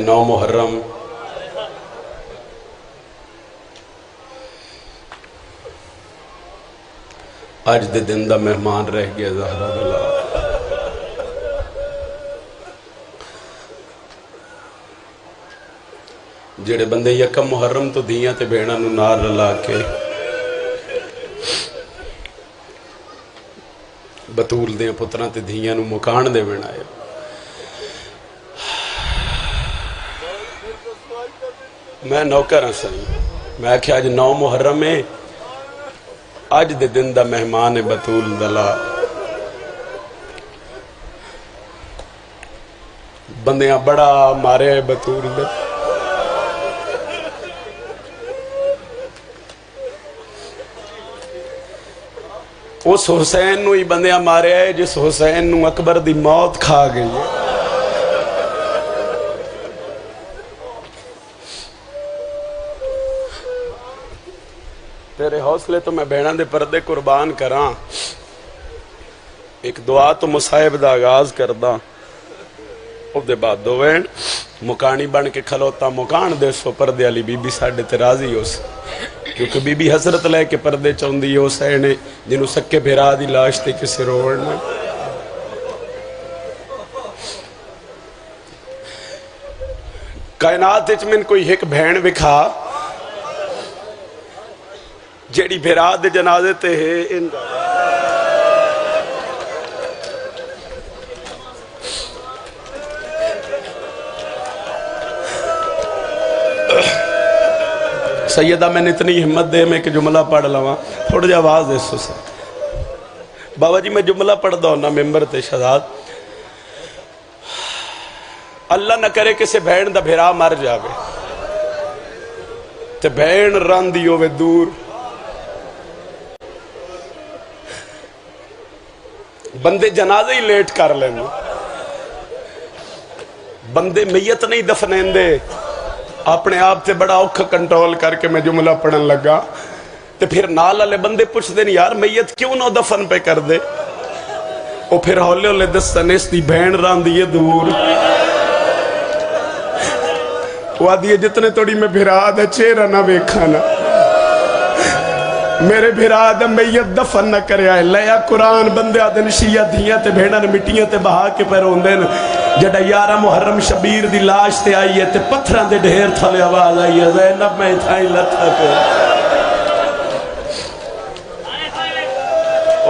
9 محرم اج دے دن دا مہمان رہ گیا زہرا بلا جڑے بندے یکم محرم تو دیاں تے بھیڑاں نو نار رلا کے بطول دے پتراں تے دھیاں نو مکان دے بنائے میں نوکر ہاں سہی میں آکھیا اج 9 محرم ہے اج دے دن دا مہمان ہے بطول دلا بندیاں بڑا مارے ہے بطول دلا اس حسین نو ہی بندیاں مارے ہے جس حسین نو اکبر دی موت کھا گئی ہے تیرے حوصلے تو میں بہناں دے پردے قربان کراں ایک دعا تو مصائب دا آغاز کردہ او دے بعد دو بہن مکانی بن کے کھلوتا مکان دے سو پردے علی بی بی ساڑھے تے راضی ہو سے کیونکہ بی بی حضرت لے کے پردے چوندی ہو سینے جنہوں سکے بھیرا دی لاش تے کسی روڑنا کائنات اچ من کوئی ایک بہن بکھا جیڑی بھیرا دے جنازے تے ہے سیدہ میں نے اتنی ہمت دے میں کہ جملہ پڑھ لواں تھوڑا جا آواز دے سو سے بابا جی میں جملہ پڑھ دو نا ممبر تے شہزاد اللہ نہ کرے کسے بہن دا بھیرا مر جاوے تے بہن ران دیو وے دور بندے جنازے ہی لیٹ کر لینا بندے میت نہیں دفنین دے اپنے آپ تے بڑا اوکھ کنٹرول کر کے میں جملہ پڑھن لگا تے پھر نال والے بندے پوچھ دیں یار میت کیوں نہ دفن پہ کر دے او پھر ہولے ہولے دستن اس دی بہن ران دیئے دور وہ آدھیے جتنے توڑی میں بھیرا دے چہرہ نہ بیکھانا میرے بھیرا دے میت دفن نہ کرے آئے لیا قرآن بندے آدھن شیعہ دھیاں تے بھیڑا نے مٹیاں تے بہا کے پیرون دین جڑا 11 محرم شبیر دی لاش تے آئی ہے تے پتھران دے ڈھیر تھلے آواز آئی ہے زینب میں تھائی لتھا پہ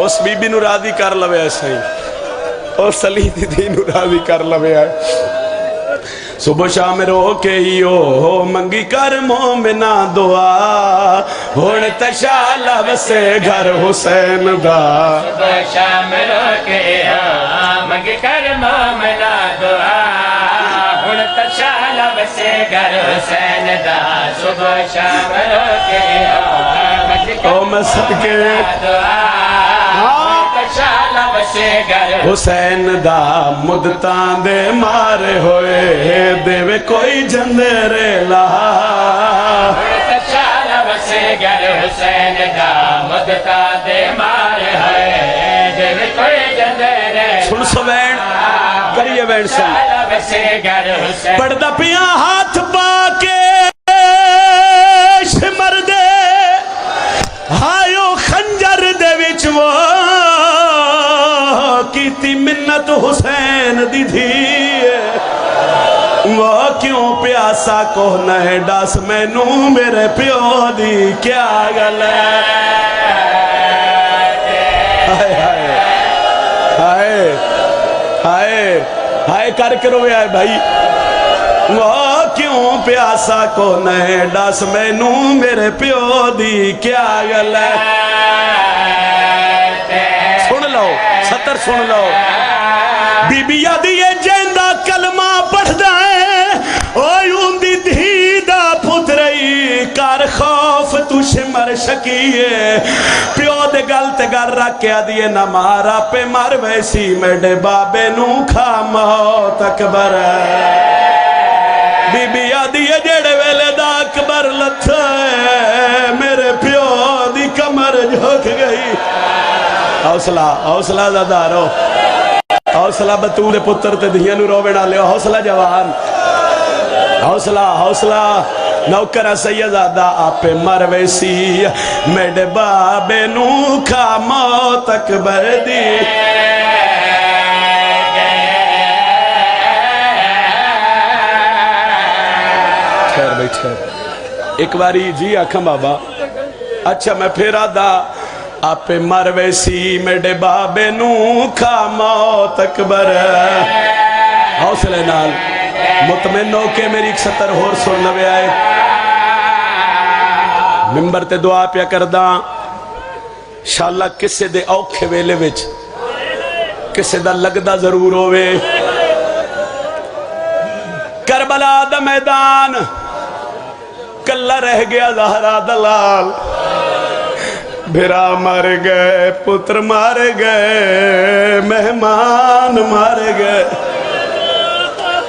اس بی بی نو راضی کر لوے ایسا ہی اور سلیدی دی نو راضی کر لوے آئے صبح شام رو کے ہو منگی کر مومنہ دعا ہون تشالہ وسے گھر حسین دا صبح شام رو کے ہو منگی کر مومنہ دعا ہون تشالہ وسے گھر حسین دا صبح شام رو کے ہو منگی کر مومنہ دعا حسین دا مدتاں دے مارے ہوئے دیوے کوئی جندرے لہا تشالہ وسے گر حسین دا مدتاں دے مارے ہوئے دیوے کوئی جندرے سن سو بین کریے بین سن پڑھدا پیاں ہاتھ پاکے شمر دے ہائیو خنجر دے وچ وہ کیتی منت حسین دی تھی وہ کیوں پیاسا کو نہ ڈاس میں نو میرے پیو دی کیا گل ہے ہائے ہائے ہائے ہائے ہائے کر کے روے آئے بھائی وہ کیوں پیاسا کو نہ ڈاس میں نو میرے پیو دی کیا گل ہے سن لو ستر سن لو بی بی یادیے جیندہ کلمہ پڑھ دائیں اویون دی دھیدہ پترئی کار خوف تو شمر شکیے پیو دے گلت گر رکھے دیئے نہ مارا پہ مر ویسی میڈے بابے نو کھا موت اکبر بی بی یادیے جیڑے ویلے دا اکبر لتھا ہے میرے پیو دی کمر جھوک گئی حوصلہ حوصلہ زدارو حوصلہ بطور پتر تے دھیاں نو روے نہ لے حوصلہ جوان حوصلہ حوصلہ نوکر سیدزادہ آپ مرویسی میرے بابے نو کھا موت اکبر دی ٹھہر بھائی ٹھہر ایک باری جی آکھاں بابا اچھا میں پھر آدھا آپ مرویسی میرے بابے نو کھا موت اکبر حوصلے نال مطمئن ہو کے میری ایک سطر ہور سن لوے آئے ممبر تے دعا پیا کرداں انشاءاللہ کسے دے اوکھے ویلے وچ کسے دا لگدا ضرور ہوئے کربلا دا میدان کلہ رہ گیا زہرا دلال بھرا مار گئے پتر مار گئے مہمان مار گئے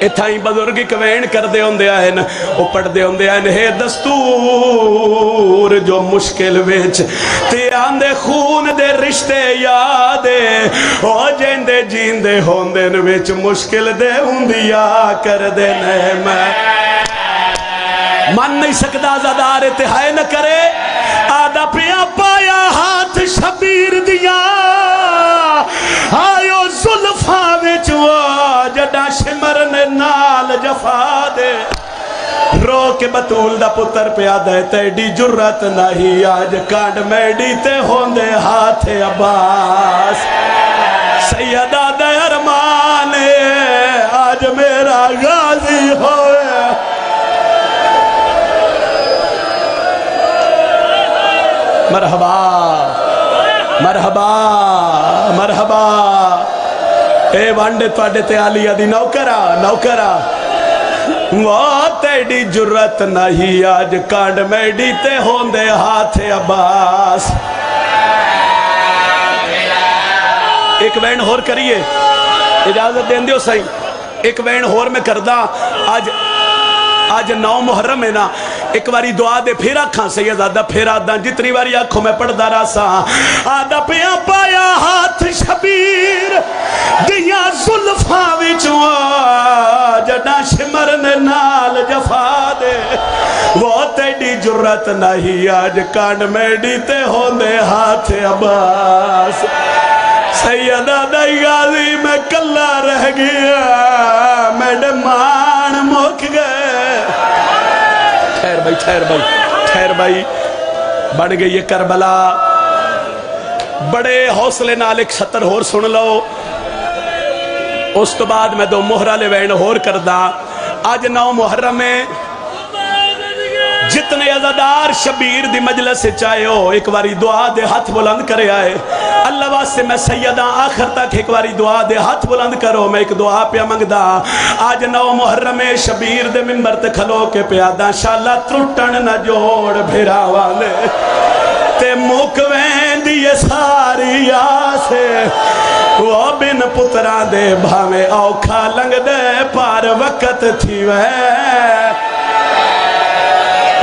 اتھائی بزرگی کوین کر دے ہوندے آئین اوپڑ دے ہوندے آئین ہے دستور جو مشکل ویچ تے آندے خون دے رشتے یادے او جیندے جیندے ہوندے ویچ مشکل دے ہوندی یا کر دے نیم من نہیں سکتا زدار اتحائے نہ کرے آدھا پیا پایا ہاتھ شبیر دیا آئیو ظلفہ وچوا جڑا شمر نے نال جفا دے رو کے بطول دا پتر پہ آدھے تیڈی جرت نہیں آج کانڈ میڈی تے ہوندے ہاتھ عباس سیدہ دے ارمان آج میرا غازی ہوئے مرحبا مرحبا مرحبا اے وانڈے توڑے تے آلیا دی نوکرہ نوکرہ وہ تیڑی جرت نہیں آج کانڈ میڈی تے ہوندے ہاتھ عباس ایک وین ہور کریے اجازت دین دیو سائیں ایک وین ہور میں کردہ آج 9 محرم ہے نا ایک باری دعا دے پھر آکھاں سیدزادہ پھر آدھاں جتنی باری آنکھوں میں پڑھ دارا سا آدھا پیا پایا ہاتھ شبیر دیا ظلفہ وچوا جڑا شمر نے نال جفا دے وہ تیڈی جرت نہیں آج کانڈ میڈی تے ہوندے ہاتھ عباس سیدہ دائی غازی میں کلہ رہ گیا میڈے مان موک گئے ٹھہر بھائی بڑھ گئی یہ کربلا بڑے حوصلے نال ایک سطر ہور سن لو اس تو بعد میں 2 مہرہ لے وین ہور کردہ آج 9 محرم میں جتنے عزادار شبیر دی مجلس سے چاہے ہو ایک باری دعا دے ہاتھ بلند کرے آئے اللہ واسے میں سیدہ آخر تک ایک باری دعا دے ہاتھ بلند کرو میں ایک دعا پہ منگ دا آج 9 محرم شبیر دے ممبر تے کھلو کے پیادہ انشاءاللہ ترٹن نہ جوڑ بھیرا والے تے مکوین دیئے ساری آسے وہ بن پتران دے بھامے اوکھا لنگ دے پار وقت تھی وہ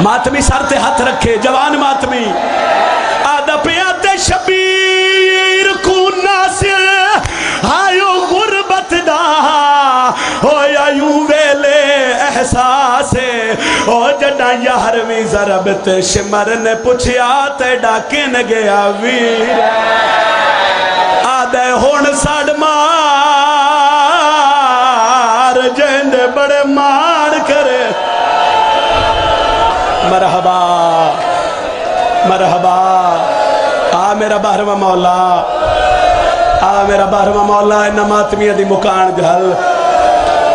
ماتمی سر تے ہاتھ رکھے جوان ماتمی آدھا پیاتے شبیر کو ناصر آئیو غربت دا ہویا یوں ویلے احساسے او جڑا یارویں ضرب تے شمر نے پوچھیا تے ڈاکن گیا ویر آدھے ہون ساڑ مار جیندے بڑے مار کرے مرحبا مرحبا آ میرا بہرما مولا آ میرا بہرما مولا انہ ماتمیہ دی مکان جھل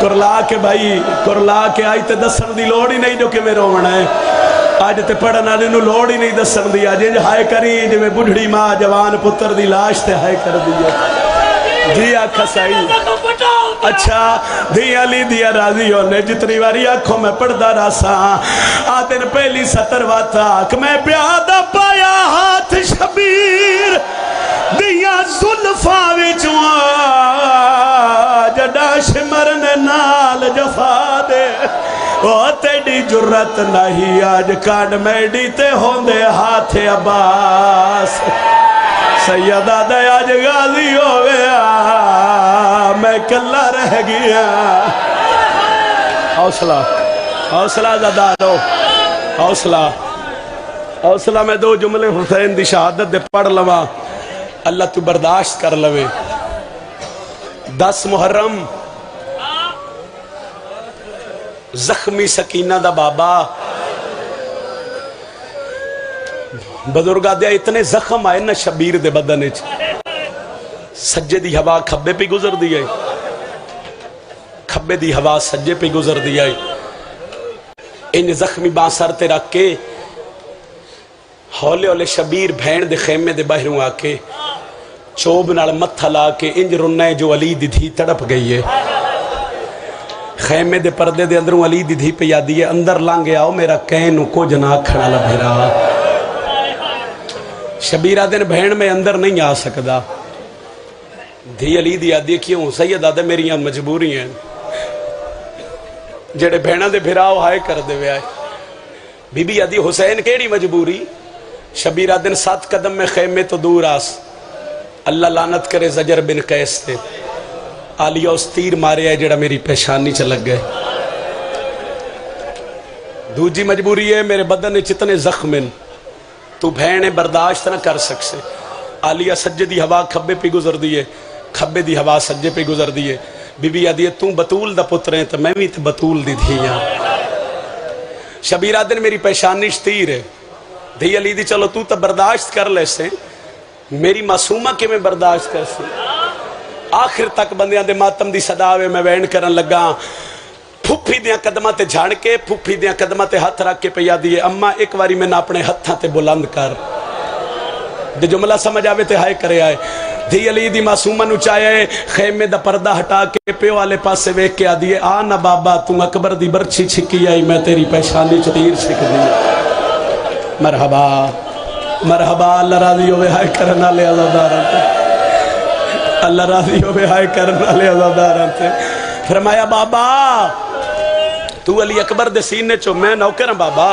کرلا کے بھائی کرلا کے آئی تے دسن دی لوڑ ہی نہیں جو کہ میرے ہونا ہے آج تے پڑھنا انہوں لوڑ ہی نہیں دسن دی آج انج ہائے کری جو میں بڑھڑی ماں جوان پتر دی لاش تے ہائے کر دیا جی آنکھا سائی اچھا دیا لی دیا راضی ہونے جتنی باری آنکھوں میں پڑھدا راسا آتن پہلی سطر واتاک میں پیادہ پایا ہاتھ شبیر دیا ظلفہ وچوا جڑا شمر نے نال جفا دے او تیڈی جرت نہیں آج کانڈ میڈی تے ہوندے ہاتھ عباس سیدہ دے آج غازی ہو گیا میں کلہ رہ گیا حوصلہ حوصلہ زدہ رہو، حوصلہ حوصلہ. میں دو جملے حسین دی شہادت دے پڑھ لواں، اللہ تو برداشت کر لوے. 10 محرم زخمی سکینہ دا بابا بزرگا دیا اتنے زخم آئے نا شبیر دے بدن اچ، سجے دی ہوا کھبے پہ گزر دی آئی، کھبے دی ہوا سجے پہ گزر دی آئی. ان زخمی بانسر تے رکھ کے ہولے ہولے شبیر بھین دے خیمے دے باہروں آ کے چوب نال متھا لا کے انج رنائے جو علی دی دھی تڑپ گئی ہے. خیمے دے پردے دے اندروں علی دی دھی پہ یادی ہے، اندر لانگے آؤ میرا کہنو کو جنا کھڑا لبھیرا. شبیرہ دن بہن میں اندر نہیں آ سکدا. دھی علی دی یادی کیوں سید آدھے میری یہاں مجبوری ہیں، جڑے بہنہ دے بھراؤ ہائے کر دے وے آئے. بی بی یادی حسین کیڑی مجبوری؟ شبیرہ دن 7 قدم میں خیمے تو دور آس. اللہ لعنت کرے زجر بن قیس تے، آلیہ اس تیر مارے آئے جڑا میری پیشانی چھ لگ گئے. دوجی مجبوری ہے میرے بدن چتنے زخمن تو بھینے برداشت نہ کر سکسے. آلیہ سجے دی ہوا کھبے پہ گزر دیئے، کھبے دی ہوا سجے پہ گزر دیئے. بی بی آدھی ہے تُوں بطول دا پتریں تو میں بھی تو بطول دی دھیاں. شبیرہ دن میری پیشانی تیر ہے. دھی علی دی چلو تو برداشت کر لے سے، میری معصومہ کے میں برداشت کر سے. آخر تک بندیاں دے ماتم دی صداوے میں وین کرن لگا. پھوپھی دیاں قدمہ تے جھاڑ کے، پھوپھی دیاں قدمہ تے ہاتھ رکھ کے پیا دیئے اماں ایک واری میں نہ اپنے ہتھاں تے بلند کر. دے جملہ سمجھ آوے تے ہائے کرے آئے. دھی علی دی معصومہ نو چاہے خیمے دا پردہ ہٹا کے پیو والے پاس سے ویک کے آدھیے آ نا بابا تم اکبر دی برچھی چھکی آئی میں تیری پیشانی چتیر چھک دی. مرحبا مرحبا اللہ راضی ہوئے ہائے کرنا لے عزادارہ تے، اللہ راضی ہوئے ہائے کرنا لے عزادارہ تے. فرمایا بابا تو علی اکبر دے سینے چو میں نوکر بابا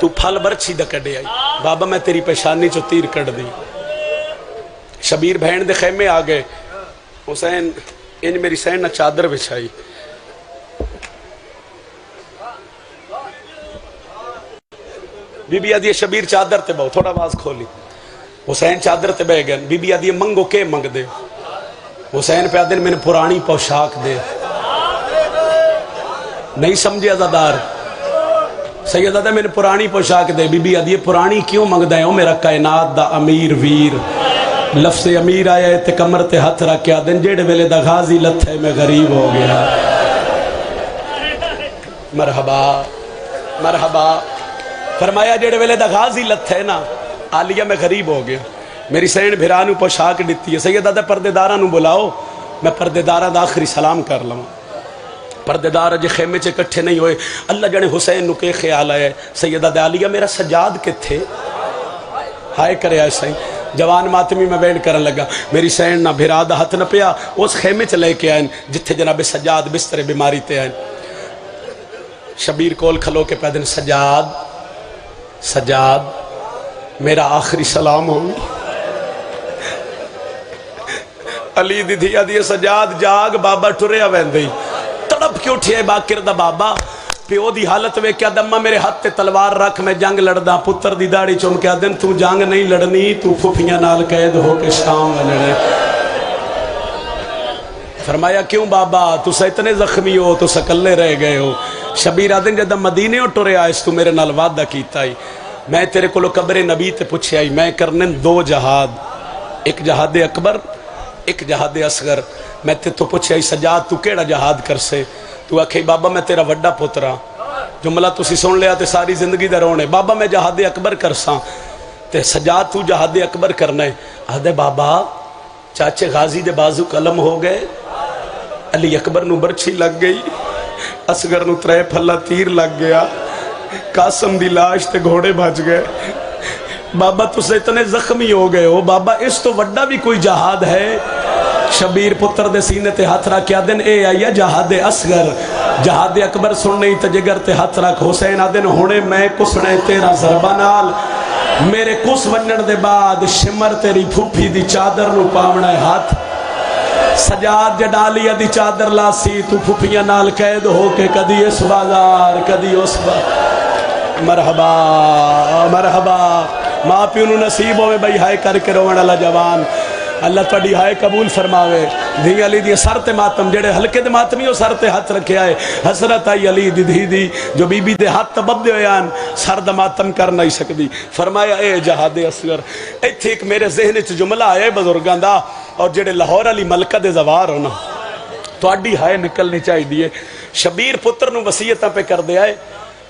تو پھل برچھی دا کڑے آئی. بابا میں تیری پیشانی چو تیر کڑ دی. شبیر بہن دے خیمے آگئے. حسین ان میری سین نہ چادر بچھائی. بی بی آدھی شبیر چادر تے بہو تھوڑا آواز کھولی. حسین چادر تے بہ گئے. بی بی آدھی منگو کے منگ دے. حسین پہ آدھے میں نے پرانی پوشاک دے. نہیں سمجھے عزادار؟ سید آدھے میں نے پرانی پوشاک دے. بی بی آدھی پرانی کیوں منگ دے؟ میرا کائنات دا امیر ویر. لفظ امیر آیا ہے تے کمر تے ہاتھ رکھ کے آدھے جیڑے ویلے دا غازی لتھے میں غریب ہو گیا. مرحبا مرحبا. فرمایا جیڑے ویلے دا غازی لتھے نا آلیہ میں غریب ہو گیا. میری سین بھرانو پوشاک دیتی ہے. سید آدھے پردے داراں نو بلاؤ میں پردے داراں دا آخری سلام کر لوں. پردے دار جے خیمے چے کٹھے نہیں ہوئے. اللہ جانے حسین نو کے خیال آئے. سید آدھے علیہ میرا سجاد کے تھے ہائے کرے آئے سائیں. جوان ماتمی میں وینڈ کرن لگا. میری سین نہ بھرا دا ہاتھ نہ پیا اس خیمے چ لے کے آئیں جتھے جناب سجاد بستر بیماری تے آئیں. شبیر کول کھلو کے پیدن سجاد سجاد میرا آخری سلام ہوں. علی دی دھیا دیئے سجاد جاگ بابا ٹریا ویندی. تڑپ کیوں اٹھئے باکر دا بابا پیو دی حالت میں کیا دمہ میرے ہاتھ تے تلوار رکھ میں جنگ لڑدا. پتر دی داڑی چوم کیا دن تو جنگ نہیں لڑنی تو پھپیاں نال قید ہو کے شام لڑے. فرمایا کیوں بابا تو سے اتنے زخمی ہو تو سکلے رہ گئے ہو. شبیر آدن جدہ مدینے ہو ٹورے آئیس تو میرے نال وعدہ کیتا ہی. میں تیرے کو لو قبر نبی تے پوچھے آئی. میں کرنے 2 جہاد، ایک جہاد اکبر ایک جہاد اصغر. میں تے تو پوچھے آئی سجاد تو کیڑا جہاد کر سے؟ تو آکھے بابا میں تیرا وڈا پترا. جملہ تسی سن لیا تے ساری زندگی دا رونے. بابا میں جہاد اکبر کرساں. تے سجاد تو جہاد اکبر کرنا ہے. آدھے بابا چاچے غازی دے بازو قلم ہو گئے. علی اکبر نو برچھی لگ گئی. اصغر نو 3 پھلا تیر لگ گیا. قاسم دی لاش تے گھوڑے بھج گئے. بابا تسے اتنے زخمی ہو گئے ہو. بابا اس تو وڈا بھی کوئی جہاد ہے؟ شبیر پتر دے سینے تے ہاتھ رکھ کے آدن اے آیا جہاد اصغر. جہاد اکبر سن نہیں تے جگر تے ہاتھ رکھ. حسین آدن ہونے میں کسنے تیرا ضربہ نال میرے کس ونن دے بعد شمر تیری پھوپھی دی چادر نو پاونا ہے ہاتھ. سجاد جڈالی دی چادر لاسی تو پھپیاں نال قید ہو کے کدی اس بازار کدی اس بازار مرحبا مرحبا ماں پیو نو نصیب ہوئے بھائی ہائے کر کے روان اللہ جوان اللہ تڑی ہائے قبول فرماوے دھی علی دی سر تے ماتم جڑے ہلکے دے ماتمی ہو سر تے ہاتھ رکھے آئے حسرت آئی علی دی دھی دی جو بی بی دے ہاتھ تبدے ہویان سر دا ماتم کر نہیں سکتی فرمایا اے جہاد اصغر ایتھے ایک میرے ذہن چ جملہ آئے بزرگاں دا اور جڑے لاہور علی ملکہ دے زوار ہونا تو اڈی ہائے نکلنی چاہی دیئے شبیر پتر نو وصیتاں پہ کر دے آئے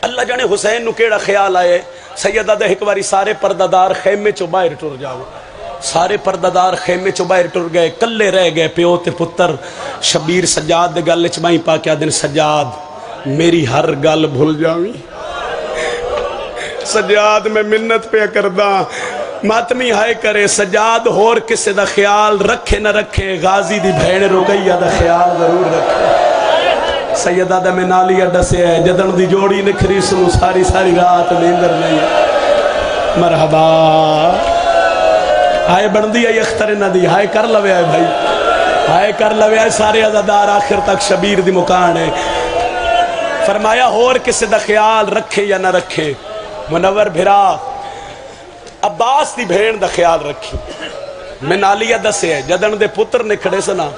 اللہ جانے حسین نو کیڑا خیال آئے سیدہ دے ایک باری سارے پردادار خیمے چو باہر ٹر جاؤ سارے پردادار خیمے چو باہر ٹر گئے کلے رہ گئے پیو تے پتر شبیر سجاد دے گل چمائی پا کے دن سجاد میری ہر گل بھول جاویں سجاد میں منت پہ کردہ ماتمی ہائے کرے سجاد ہور کسے دا خیال رکھے نہ رکھے غازی دی بھیڑ رکیہ دا خیال ضرور رکھے سیدہ دا میں نالی اڈا سے ہے جدن دی جوڑی نکھری سنو ساری ساری رات نیندر نہیں مرحبا ہائے بندی ہے اختر نہ دی ہائے کر لوے آئے بھائی ہائے کر لوے آئے سارے عزادار آخر تک شبیر دی مکان ہے فرمایا ہور کسے دا خیال رکھے یا نہ رکھے منور بھرا عباس دی بھین دا خیال رکھی میں نالیہ دسے ہے جدن دے پتر نے کھڑے سنا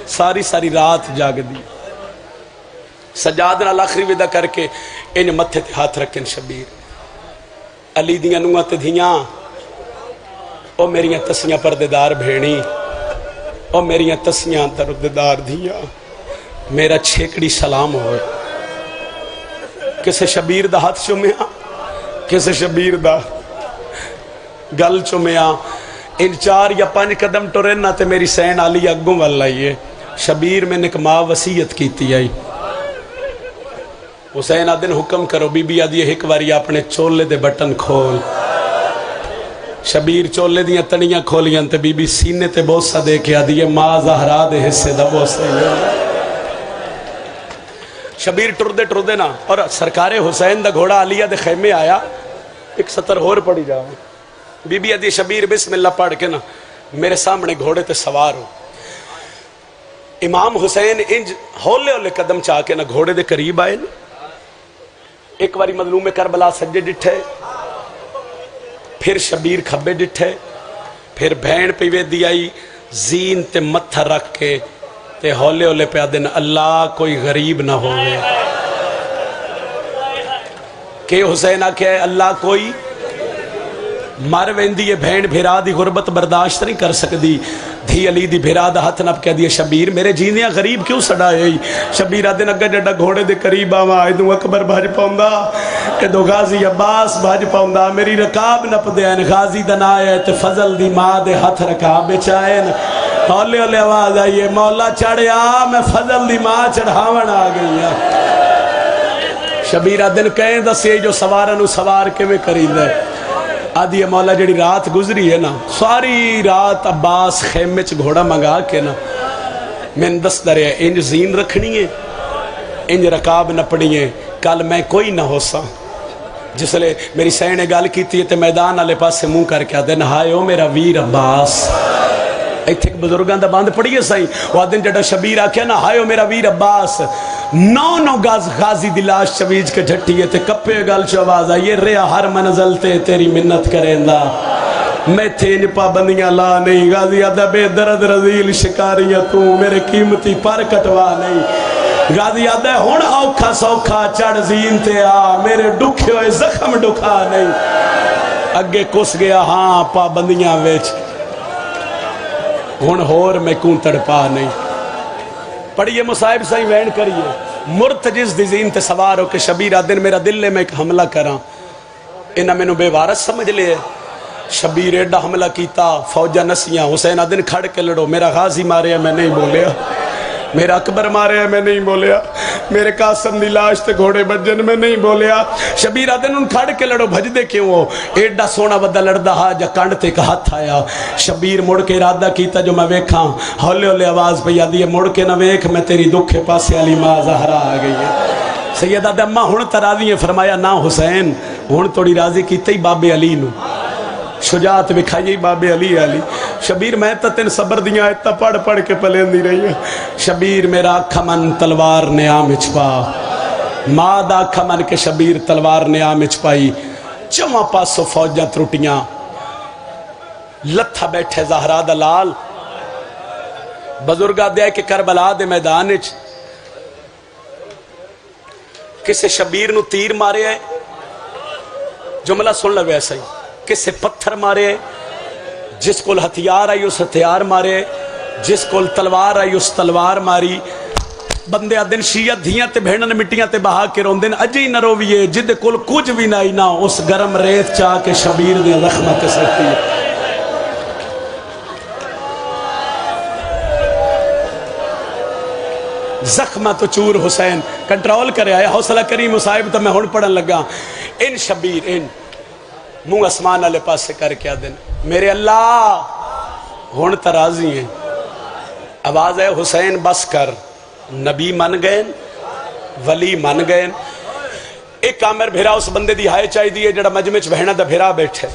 ساری ساری رات جاگ دی سجاد نال آخری ودا کر کے ان متھے تے ہاتھ رکھیں شبیر علی دیاں نوہاں تے دھیاں او میریاں تسیاں پردیدار بھینی او میریاں تسیاں پردیدار دھیاں میرا چھیکڑی سلام ہوئے کسے شبیر دا ہاتھ چومیا کسے شبیر دا گل چومیا ان 4 یا 5 قدم ٹورنا تے میری سین آلی اگوں والا آئیے شبیر میں نے ماں وسیعت کیتی آئی حسین آدن حکم کرو بی بی آدھی ایک واری اپنے چولے دے بٹن کھول شبیر چولے دیاں تنیاں کھولیاں تے بی بی سینے تے بوسہ دے کے آدھی ماں زہرا دے حصے دا بوسہ شبیر ٹر دے نا اور سرکار حسین دا گھوڑا علیہ دے خیمے آیا ایک سطر ہور پڑی جاؤ بی بی آدھی شبیر بسم اللہ پڑھ کے نا میرے سامنے گھوڑے تے سوار ہو امام حسین انج ہولے ہولے قدم چاہ کے نا گھوڑے دے قریب آئے نا ایک واری مظلوم کربلا سجے ڈٹھے پھر شبیر کھبے ڈٹھے پھر بھین پیوے دی آئی زین تے متھا رکھ کے تے ہولے ہولے پہ آدن اللہ کوئی غریب نہ ہوئے کہ حسین آکھے اللہ کوئی مر ویندی ہے بھین بھیرا دی غربت برداشت نہیں کر سکتی دھی علی دی بھیرا دا ہاتھ نپ کہہ دیا شبیر میرے جیندیاں غریب کیوں سڑائے ہی شبیر آدھے اگا جڑا گھوڑے دے قریب آواں ادو اکبر بھاج پاؤندا ادو غازی عباس بھاج پاؤندا میری رکاب نپ دین غازی دا نا ہے تے فضل دی ماں دے ہاتھ رکاب بچائن ہولے ہولے آواز آئیے مولا چڑھیا میں فضل دی ماں چڑھاون آ گئی شبیر آدھے کہیں دسے جو سوارنو سوار کے میں کرید ہے آدھی مولا جڑی رات گزری ہے نا ساری رات عباس خیمے چ گھوڑا منگا کے نا میں دس درے انج زین رکھنی ہے انج رکاب نپڑی ہے کل میں کوئی نہ ہو سا جس لئے میری سینے گال کیتی ہے تے میدان آلے پاس سے منہ کر کے آدھے نہائے ہو میرا ویر عباس ایتھے بزرگان دا باندھ پڑیے سائیں وہ آدھن جڑا شبیر آکھیا نا ہائے ہو میرا ویر عباس 9 غازی دلاش چویج کے جھٹی ہے تے کپے گل چواز آئیے ریا ہر منزل تے تیری منت کریں دا میں تھے ان پابندیاں لا نہیں غازی آدھا بے درد رضیل شکاریاں تو میرے قیمتی پر کٹوا نہیں غازی آدھا ہون اوکھا سوکھا چڑھ زین تے آ میرے ڈکھے ہوئے زخم ڈکھا نہیں اگے کس گیا ہاں پابندیاں ویچ ہون ہور میں کون تڑپا نہیں پڑھئے مصائب سائیں وین کریے مرتجز دی زین تے سوار ہو کہ شبیر دن میرا دل لے میں ایک حملہ کراں انہا میں نو بے وارث سمجھ لے شبیر ایڈا حملہ کیتا فوجہ نسیاں حسین دن کھڑ کے لڑو میرا غازی مارے میں نہیں بولیا میرا اکبر مارے میں نہیں بولیا میرے قاسم دی لاش تے گھوڑے بجن میں نہیں بولیا شبیر آدن ان کھڑ کے لڑو بھج دے کیوں ہو ایڈا سونا بدہ لڑدا ہا جا کانڈ تے کا ہاتھ آیا شبیر مڑ کے ارادہ کیتا جو میں ویکھاں ہولے ہولے آواز پہ یادی ہے مڑ کے نہ ویکھ میں تیری دکھے پاسے علی ماں زہرا آ گئی ہے سیدہ دے اماں ہون تراضی ہیں فرمایا نا حسین ہون توڑی راضی کیتے ہی باب علی نو شجاعت وکھائی بابے علی علی شبیر میں تا تین صبر دیاں ایتا پڑھ پڑھ کے پلین دی رہی ہے شبیر میرا کھمن تلوار نے آم اچپا مادہ کھمن کے شبیر تلوار نے آم اچپائی چواں پاسو فوجاں ترٹیاں لتھا بیٹھے زہرا دلال بزرگا دیا کہ کربلا دے میدان اچ کسے شبیر نو تیر مارے ہے جملہ سن لو ایسا ہی کسے پتھر مارے جس کول ہتھیار آئی اس ہتھیار مارے جس کول تلوار آئی اس تلوار ماری بندے دن شیعہ دھیاں تے بھینن مٹیاں تے بہا کے روندن اجی نہ رویے جد کول کچھ بھی نہ نہ اس گرم ریت چاہ کے شبیر دے زخمہ تے سکتی ہے زخمہ تو چور حسین کنٹرول کرے آیا حوصلہ کریم صاحب تو میں ہون پڑھن لگا ان شبیر ان منہ اسمان والے پاس سے کر کے دن میرے اللہ ہون ترازی ہیں آواز ہے حسین بس کر نبی من گئے ولی من گئے ایک کامر بھیرا اس بندے دی ہائے چاہی دیئے جڑا مجمع بہنا دا بھیرا بیٹھے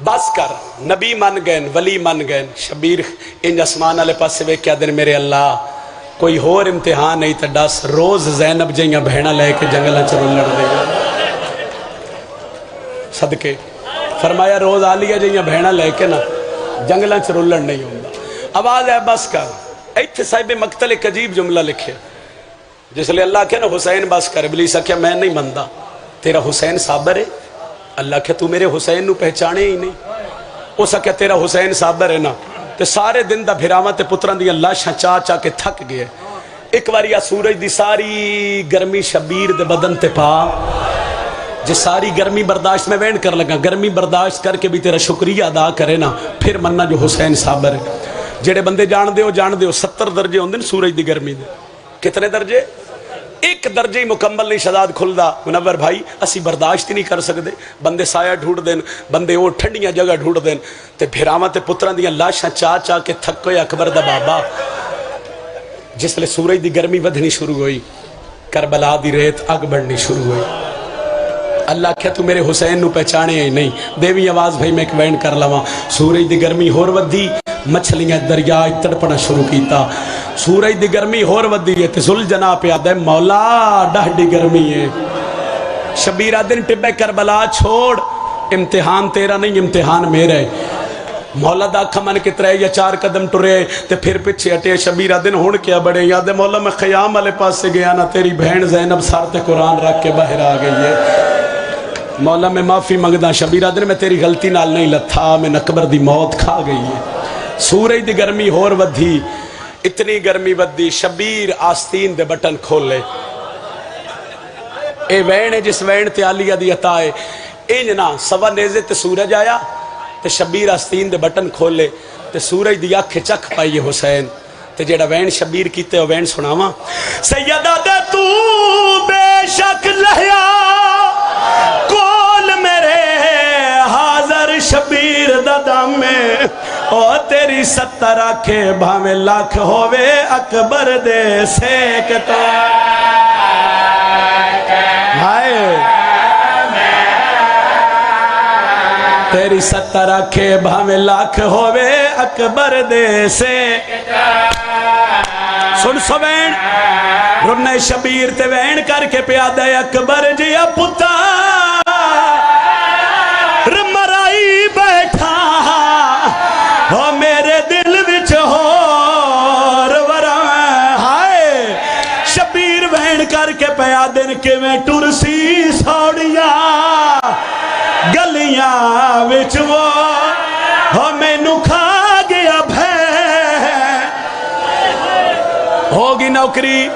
بس کر نبی من گئے ولی من گئے شبیر ان اسمان والے پاس سے کیا دن میرے اللہ کوئی اور امتحان نہیں تا ڈس روز زینب جائیاں بہنا لے کے جنگلہ چرول لڑ دے صدقے فرمایا روز آلیہ جائیاں بہنا لے کے نا جنگلہ چرول لڑ نہیں ہوں گا آواز ہے بس کر ایتھے صاحب مقتل ایک عجیب جملہ لکھے جس لئے اللہ کہنا حسین بس کر ابلیس کیا میں نہیں مندہ تیرا حسین صابر ہے اللہ کہ تو میرے حسین نو پہچانے ہی نہیں اسا کہ تیرا حسین صابر ہے نا تے سارے دن دا بھراواں تے پتران دیا لاشاں چاہ چاہ کے تھک گئے ایک واریا سورج دی ساری گرمی شبیر دے بدن تے پا جس ساری گرمی برداشت میں وین کر لگا گرمی برداشت کر کے بھی تیرا شکریہ ادا کرے نا پھر مننا جو حسین صابر ہے جڑے بندے جان دے ہو 70 درجے ہوندے نا سورج دی گرمی دے کتنے درجے ایک درجے ہی مکمل نہیں شداد کھل دا منور بھائی اسی برداشت ہی نہیں کر سکتے بندے سایہ ڈھونڈ دین بندے وہ ٹھنڈیاں جگہ ڈھونڈ دین تے بھراواں تے پتراں دیاں لاشاں چاہ چاہ کے تھکے اکبر دا بابا جس لئے سورج دی گرمی ودھنی شروع ہوئی کربلا دی ریت اگ بڑھنی شروع ہوئی اللہ کہے تو میرے حسین نو پہچانے ہی نہیں دیوی آواز بھائی میں ایک وین کر لواں سورج دی گرمی ہور ودھی مچھلیاں دریا تڑپنا شروع کیتا سورج دی گرمی ہور ودھی ہے تے ذوالجناح پہ آدھا ہے مولا ڈاہڈی گرمی ہے شبیرہ دن ٹبے کربلا چھوڑ امتحان تیرا نہیں امتحان میرا ہے مولا دا کھمن کترے یا 4 قدم ٹرے تے پھر پچھے اٹے شبیرہ دن ہون کیا بڑے یاد ہے مولا میں خیام والے پاس سے گیا نا تیری بہن زینب سارتے قرآن رکھ کے باہر آ گئی ہے مولا میں معافی منگدا شبیرہ دن میں تیری غلطی نال نہیں لتھا میں اکبر دی موت کھا گئی ہے سورج دی گرمی ہور ودھی اتنی گرمی ودھی شبیر آستین دے بٹن کھول لے اے وین ہے جس وین تے آلیہ دی عطا ہے انجنا سوا نیزے تے سورج آیا تے شبیر آستین دے بٹن کھول لے تے سورج دی آنکھ چکھ پائی حسین تے جیڑا وین شبیر کیتے ہو وین سناواں سیدہ دے تو بے شک لہیا کول میرے حاضر شبیر ددام میں او تیری 70 آنکھیں بھامے لاکھ ہووے اکبر دے سیکتا ہائے تیری 70 آنکھیں بھامے لاکھ ہووے اکبر دے سیکتا سن سو وین رنے شبیر تے وین کر کے پیادہ اکبر جیا پتا مرائی بیٹھا ہو میرے دل وچ ہور ورا ہائے شبیر وین کر کے پیادن کے میں ٹرسی سوڑیاں گلیاں وچ وہ ہو میں نکھا گیا بھے ہوگی نوکری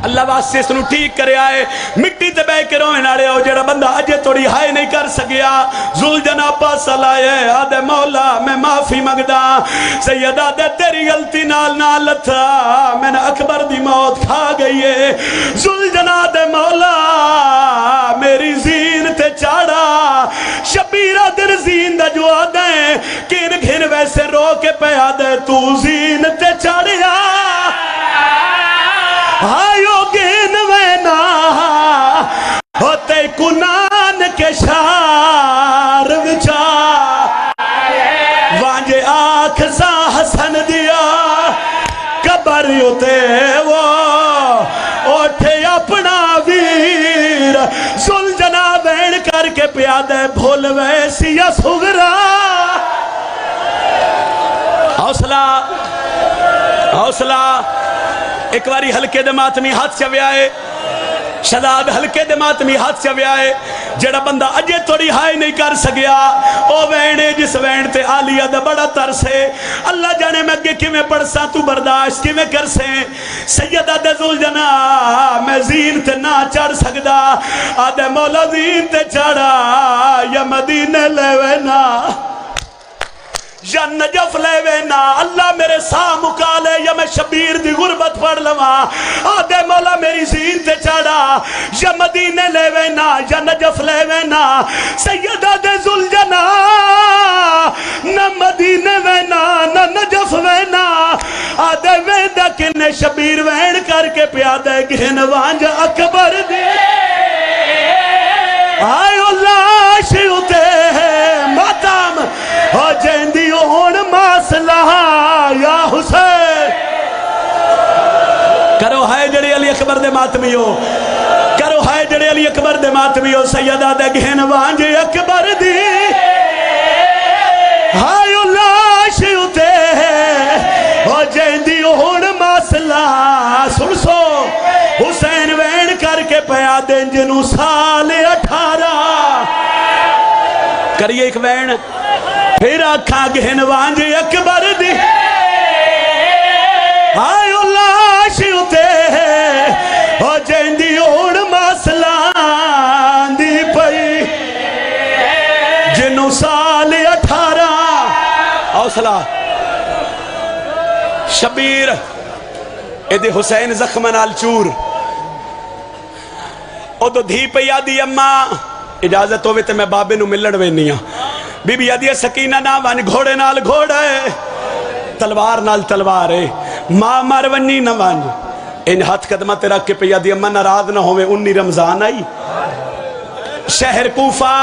اللہ واسطے اس نو ٹھیک کرے آئے مٹی تے بے کے روئے نارے ہو جڑا بندہ اجے توڑی ہائے نہیں کر سکیا ذوالجناح پاس لائے آدھے مولا میں معافی مگدا سیدہ دے تیری غلطی نال نال تھا میں نے اکبر دی موت کھا گئی ہے ذوالجناح دے مولا میری زین تے چاڑا شبیرہ در زین دا جو آدھیں کن گھن ویسے رو کے پہ آدھے تو زین تے چاڑیا آئیو گین وینا ہوتے کنان کے شاہ کے پیادہ بھول ویسی یا سغرا حوصلہ حوصلہ ایک باری ہلکے دے ماتمی ہاتھ سے آئے شداد ہلکے دے ماتمی ہاتھ سے آئے جڑا بندہ اجے توڑی ہائے نہیں کر سکیا او وینے جس وین تے آلیہ دا بڑا ترس ہے اللہ جانے میں اگے کی میں پڑھسا تو برداشت کی میں کر سے سیدہ دے زلجنا میں زین تے نہ چڑھ سکدا آدھے مولا زین تے چڑھا یا مدینہ لے وینا یا نجف لے وینا اللہ میرے ساہ مکالے یا میں شبیر دی غربت پڑھ لوا آدھے مولا میری زین تے چڑھا یا مدینہ لے وینا یا نجف لے وینا سیدہ دے زلجنا نہ مدینہ وینا نہ نجف وینا آدھے ویدہ کنے شبیر وین کر کے پیادہ گھن وانج اکبر دے آئے اللہ شیوتے ہیں ماتم ہو جیندی ہون ماسلہ یا حسین کرو ہائے جڑی علی اکبر دے ماتمیو کرو ہائے جڑی علی اکبر دے ماتمیو سیدہ دے گھن وانج اکبر دی ہائے اللہ شیوتے ہیں ہو جیندی ہون ماسلہ سن سو حسین وین کر کے پیادیں جنوں سال 18 کریے ایک وین پھر آکھا گھن وانج اکبر دی آئے اللہ شیوتے ہو جیندی ہون ماسلان دی پئی جنوں سال 18 حوصلہ شبیر ایدے حسین زخم نال چور او دو دھی پہ یادی اممہ اجازت ہوئے تے میں بابے نو ملن وینی ہاں بی بی یادی سکینہ نا وان گھوڑے نال گھوڑے تلوار نال تلوار ہے ماں مارونی نا وان ان ہاتھ قدمہ تے رکھ کے پہ یادی اممہ ناراض نہ ہوئے 19 رمضان آئی شہر کوفہ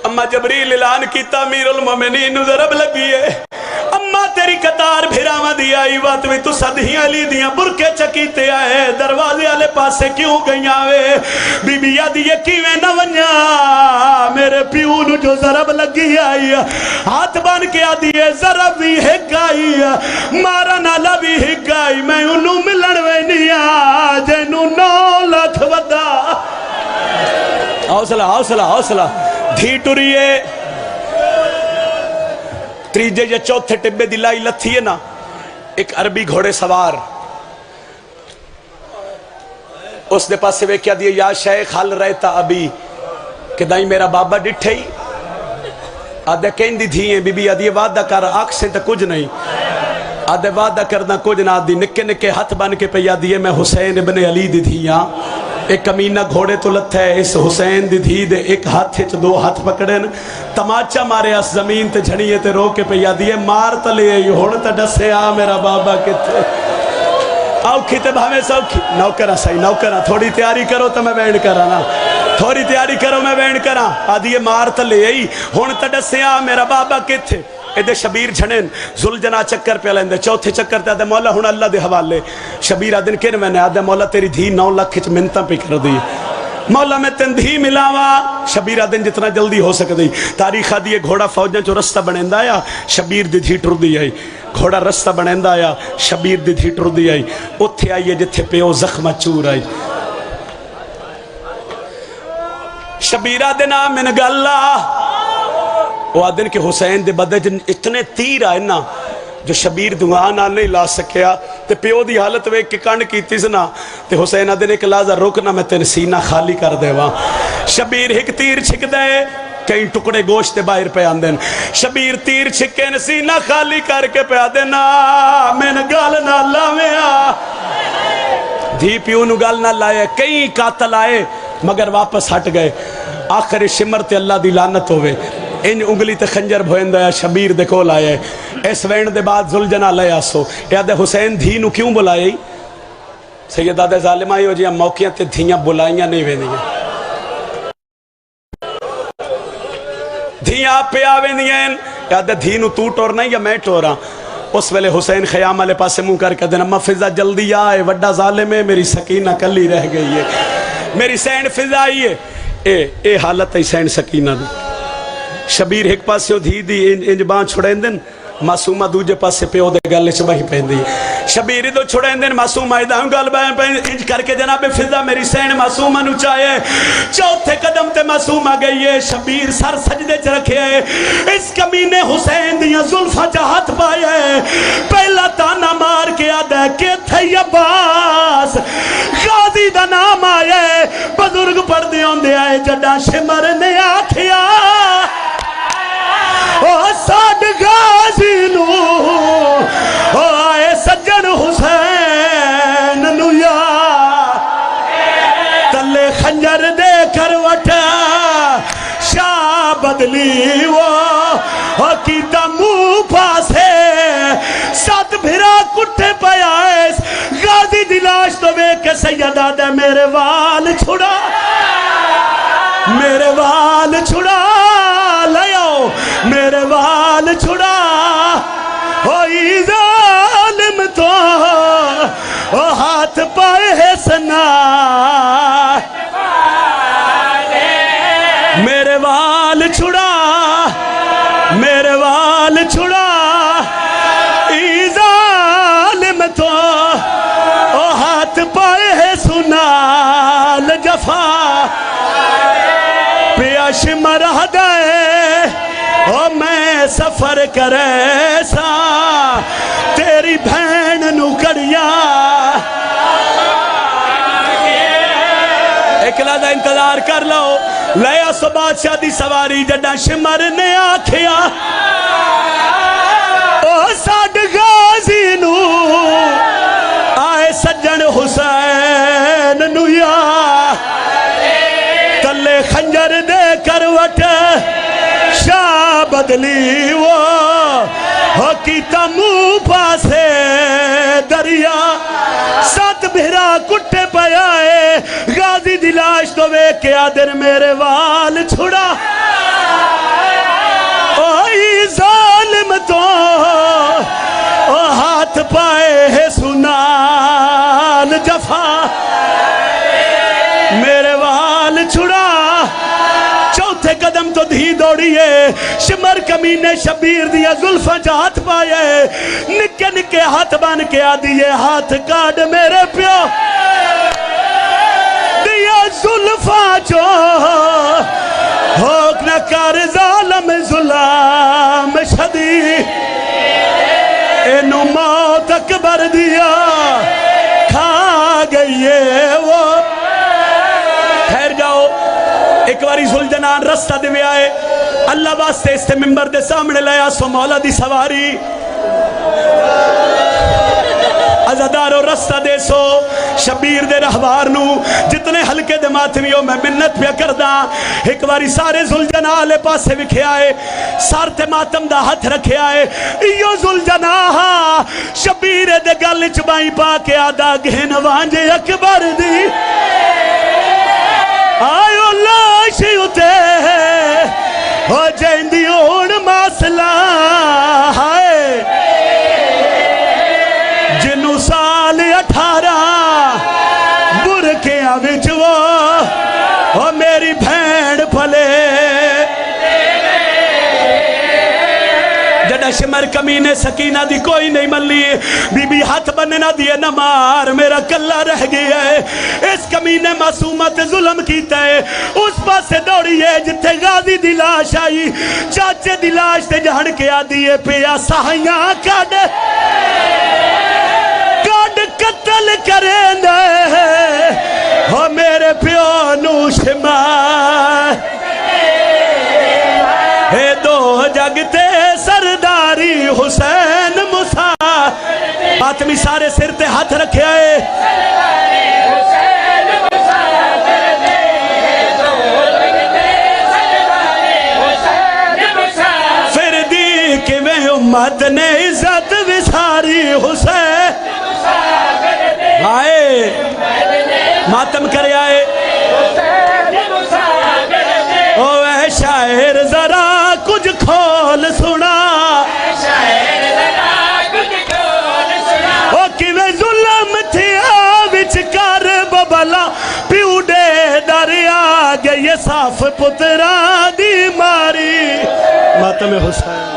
اممہ جبریل اعلان کیتا امیر المومنین ضرب لگی ہے اممہ تیری قطار بھیراوہ دی آئی وات میں تو صدیاں لی دیاں برکے چکیتے آئے دروازے آلے پاسے کیوں گئی آوے بی بی یادی یہ کیویں نہ ونیا میرے پیونو جو ضرب لگی آئی ہاتھ بان کے آدھی ہے ضرب بھی ہک آئی مارا نالا بھی ہک آئی میں انہوں ملن وینیا جنہوں 9 لاکھ ودا حوصلہ حوصلہ حوصلہ دھی ٹریے تریجے یا چوتھے ٹبے دلائی لتھی ہے نا ایک عربی گھوڑے سوار اس نے پاس سے وہ کیا دیا یا شیخ حل رہتا ابھی کہ دائی میرا بابا ڈٹھے ہی آدھے کہیں دی دھی ہیں بی بی آدھی وعدہ کر آنکھ سے تا کچھ نہیں آدھے وعدہ کرنا کچھ نہ دی نکے نکے ہاتھ بن کے پہ یادیے میں حسین ابن علی دی دھیاں ایک کمینہ گھوڑے تو لت ہے اس حسین دی دھی دے ایک ہاتھ چ 2 ہاتھ پکڑن تماچا مارے اس زمین تے جھڑیے تے رو کے پہ یادیے مار تلے ہون تا ڈسے آ میرا بابا کتے آوکھی تے بھامے سوکھی نوکرہ صحیح نوکرہ تھوڑی تیاری کرو تو میں بینڈ کرانا تھوڑی تیاری کرو میں بینڈ کرا آدھیے مار تلے ہون تا ڈسے آ میرا بابا کتے ایدے شبیر جھڑن زلجنا چکر پہ لیندے چوتھے چکر تے آدھے مولا ہون اللہ دے حوالے شبیر آدھن کن میں نے آدھے مولا تیری دھی 9 لاکھ چ منتاں پہ کر دی مولا میں تن دھی ملاوا شبیر آدھن جتنا جلدی ہو سکتی تاریخ آدھیے گھوڑا فوجاں چو رستہ بنیندہ آیا شبیر دی دھی ٹر دی آئی گھوڑا رستہ بنیندہ آیا شبیر دی دھی ٹر دی آئی اتھے آئیے جتھے پیو زخمہ چور آئی شبیر آدھن آمن گاللہ وہ آدھن کہ حسین دے بدے جن اتنے تیر آئے نا جو شبیر دعانا نہیں لا سکیا تے پیو دی حالت وے کہ کانڈ کی تیزنا تے حسین آدھن ایک لازہ رکنا میں تین سینہ خالی کر دے وہاں شبیر ایک تیر چھک دے کئی ٹکڑے گوشت باہر پہ آندن شبیر تیر چھکے نے سینہ خالی کر کے پہ آدھنا میں نے گال نہ لاویا دھی پیو نو گال نہ لائے کئی قاتل آئے مگر واپس ہٹ گئے آخر شمر تے اللہ دی لعنت ہوئے انج انگلی تے خنجر بھویندا ہے شبیر دے کول آیا ہے اس وینڈ دے بعد ذوالجنا لے آسو یاد حسین دھی نو کیوں بلائی سیدہ دے ظالمہ ہو جی موقعیں تے دھیاں بلائیاں نہیں ویندیاں دھیاں آپ پہ آویندیاں یاد دھی نو تو ٹورنا یا میں ٹورا اس ویلے حسین خیام والے پاسے منہ کر کے دینا اما فضا جلدی آئے وڈا ظالم ہے میری سکینہ کلی رہ گئی ہے میری سینڈ فضا آئی ہے اے حالت ہے سینڈ سکینہ دی شبیر ایک پاسے دھی دی انج بان چھڑین دن معصومہ دوجے پاسے پیو دے گلے چباہی پہن دی شبیری دو چھڑین دن معصومہ ایدہوں گل بہن پہن انج کر کے جناب فضا میری سین معصومہ نو چاہے چوتھے قدم تے معصومہ گئی ہے شبیر سر سجدے چ رکھے اس کمینے حسین دیا زلفہ چاہت پائے پہلا تانا مار کے آدھے کہ تھے عباس غازی دا نام آئے بزرگ پڑھ دیوں دے آئے جڑا شمر نے آکھیا ساڈ غازی نو آئے سجن حسین نو یا تلے خنجر دے کر وٹا شاہ بدلی وہ کیتا منہ پاسے سات بھرا کٹھے پیا غازی دی لاش تو بے کے سیدہ دے میرے وال چھڑا میرے وال چھڑا لیاؤ میرے وال چھڑا ہوئی ظالم تو ہاتھ پائے ہے سنا میرے وال چھڑا میرے وال چھڑا ای ظالم تو ہاتھ پائے ہے سنا لجفا پیاش مرہ دائے میں سفر کرے سا تیری بھین نو کڑیا ایک لادہ انتظار کر لو لیا سو بادشاہ دی سواری جڑا شمر نے آکھیا او ساڈ غازی نو آئے سجن حسین نو یا تلے خنجر دے کروٹ شاہ بدلی وہ کیتا منہ پاسے دریا سات بھرا کٹھے پیائے غازی دی لاش تو بے کے آدر میرے وال چھڑا اوئی ظالم تو ہاتھ پائے ہے سنال جفا میرے وال چھڑا چوتھے قدم تو دھی دوڑیے شمر کمینے شبیر دیا زلفہ جہات پائے نکے نکے ہاتھ بان کے آدھیے ہاتھ کاڑ میرے پیو دیا زلفہ جو ہوک نہ کار ظالم ظلام شدی اینو موت اکبر دیا کھا گئیے وہ ٹھہر جاؤ ایک باری ذوالجنان رستہ دے آئے اللہ واسطے اس تے ممبر دے سامنے لیا سو مولا دی سواری عزادارو رستہ دے سو شبیر دے رہوار نو جتنے حلقے دے ماتمیوں میں منت پہ کردہ ایک باری سارے ذوالجناہ لے پاسے بکھے آئے سار تے ماتم دا ہاتھ رکھے آئے ایو ذوالجناہ شبیر دے گل چبائیں پا کے آدھا گھن وانجے اکبر دی آئیو لاشی ہوتے ہو جیندی اون ماسلہ ہائے جنو سال 18 برکے آوچ وہ میری بھینڈ پھلے جڑا شمر کمینے سکینہ دی کوئی نہیں ملی بی بی ہاتھ بننا دیے نمار میرا کلہ رہ گیا ہے اس کمینے معصومت ظلم کیتا ہے اس پاس سے دوڑی ہے جتے غازی دی لاش آئی چاچے دی لاش تے جہڑ کے آدھیے پیا سہیاں کاڑ قتل کریں دے ہو میرے پیو نو شمار ہے دو جگتے سرداری حسین مسا آتمی سارے سر تے ہاتھ رکھے آئے غیرت وساری حسین آئے ماتم کرے آئے او اے شاعر ذرا کچھ کھول سنا او کیویں ظلم تھیا وچ کر ببلا پیو دے دریا گئے صاف پترا دی ماری ماتم حسین